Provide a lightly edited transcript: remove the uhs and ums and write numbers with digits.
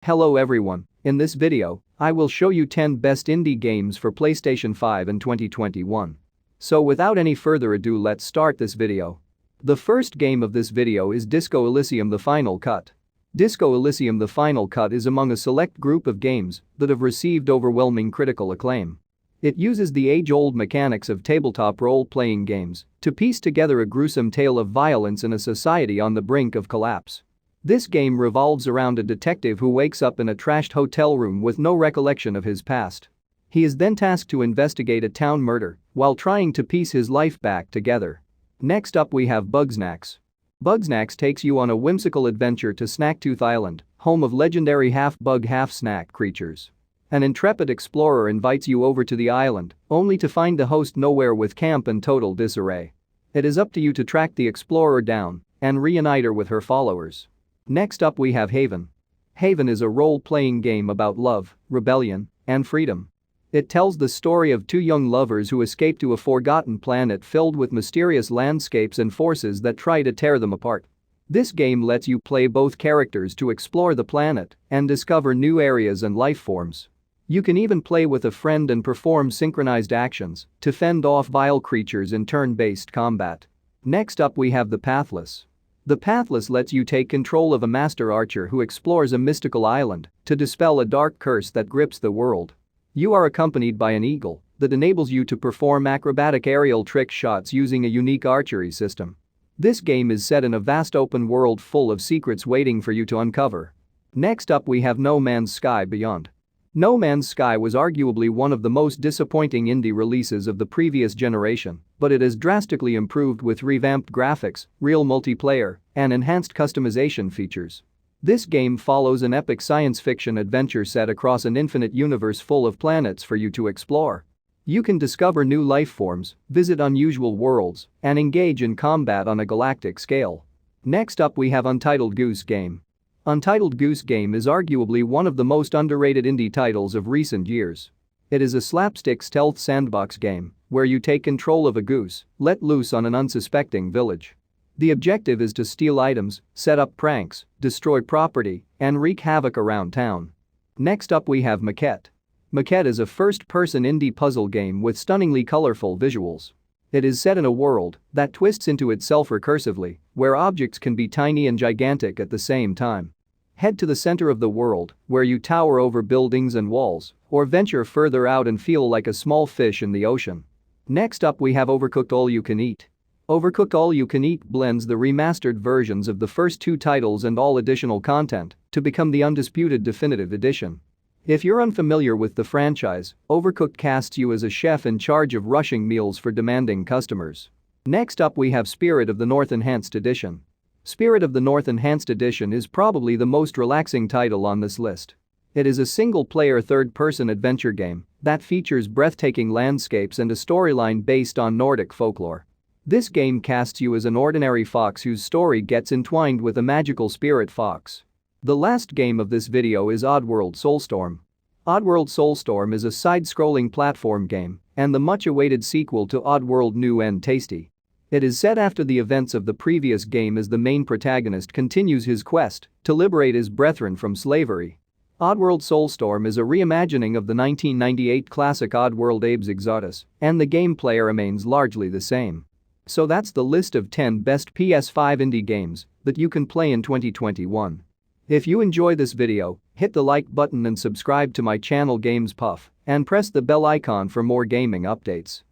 Hello everyone, in this video, I will show you 10 best indie games for PlayStation 5 in 2021. So without any further ado, let's start this video. The first game of this video is Disco Elysium: The Final Cut. Disco Elysium: The Final Cut is among a select group of games that have received overwhelming critical acclaim. It uses the age-old mechanics of tabletop role-playing games to piece together a gruesome tale of violence in a society on the brink of collapse. This game revolves around a detective who wakes up in a trashed hotel room with no recollection of his past. He is then tasked to investigate a town murder while trying to piece his life back together. Next up we have Bugsnax. Bugsnax takes you on a whimsical adventure to Snacktooth Island, home of legendary half-bug half-snack creatures. An intrepid explorer invites you over to the island, only to find the host nowhere with camp in total disarray. It is up to you to track the explorer down and reunite her with her followers. Next up we have Haven. Haven is a role-playing game about love, rebellion, and freedom. It tells the story of two young lovers who escape to a forgotten planet filled with mysterious landscapes and forces that try to tear them apart. This game lets you play both characters to explore the planet and discover new areas and life forms. You can even play with a friend and perform synchronized actions to fend off vile creatures in turn-based combat. Next up we have the Pathless. The Pathless lets you take control of a master archer who explores a mystical island to dispel a dark curse that grips the world. You are accompanied by an eagle that enables you to perform acrobatic aerial trick shots using a unique archery system. This game is set in a vast open world full of secrets waiting for you to uncover. Next up we have No Man's Sky Beyond. No Man's Sky was arguably one of the most disappointing indie releases of the previous generation, but it has drastically improved with revamped graphics, real multiplayer, and enhanced customization features. This game follows an epic science fiction adventure set across an infinite universe full of planets for you to explore. You can discover new life forms, visit unusual worlds, and engage in combat on a galactic scale. Next up we have Untitled Goose Game. Untitled Goose Game is arguably one of the most underrated indie titles of recent years. It is a slapstick stealth sandbox game where you take control of a goose let loose on an unsuspecting village. The objective is to steal items, set up pranks, destroy property, and wreak havoc around town. Next up we have Maquette. Maquette is a first-person indie puzzle game with stunningly colorful visuals. It is set in a world that twists into itself recursively, where objects can be tiny and gigantic at the same time. Head to the center of the world, where you tower over buildings and walls, or venture further out and feel like a small fish in the ocean. Next up we have Overcooked All You Can Eat. Overcooked All You Can Eat blends the remastered versions of the first two titles and all additional content to become the undisputed definitive edition. If you're unfamiliar with the franchise, Overcooked casts you as a chef in charge of rushing meals for demanding customers. Next up we have Spirit of the North Enhanced Edition. Spirit of the North Enhanced Edition is probably the most relaxing title on this list. It is a single-player third-person adventure game that features breathtaking landscapes and a storyline based on Nordic folklore. This game casts you as an ordinary fox whose story gets entwined with a magical spirit fox. The last game of this video is Oddworld Soulstorm. Oddworld Soulstorm is a side-scrolling platform game and the much-awaited sequel to Oddworld New and Tasty. It is set after the events of the previous game as the main protagonist continues his quest to liberate his brethren from slavery. Oddworld Soulstorm is a reimagining of the 1998 classic Oddworld Abe's Exodus, and the gameplay remains largely the same. So that's the list of 10 best PS5 indie games that you can play in 2021. If you enjoy this video, hit the like button and subscribe to my channel Games Puff and press the bell icon for more gaming updates.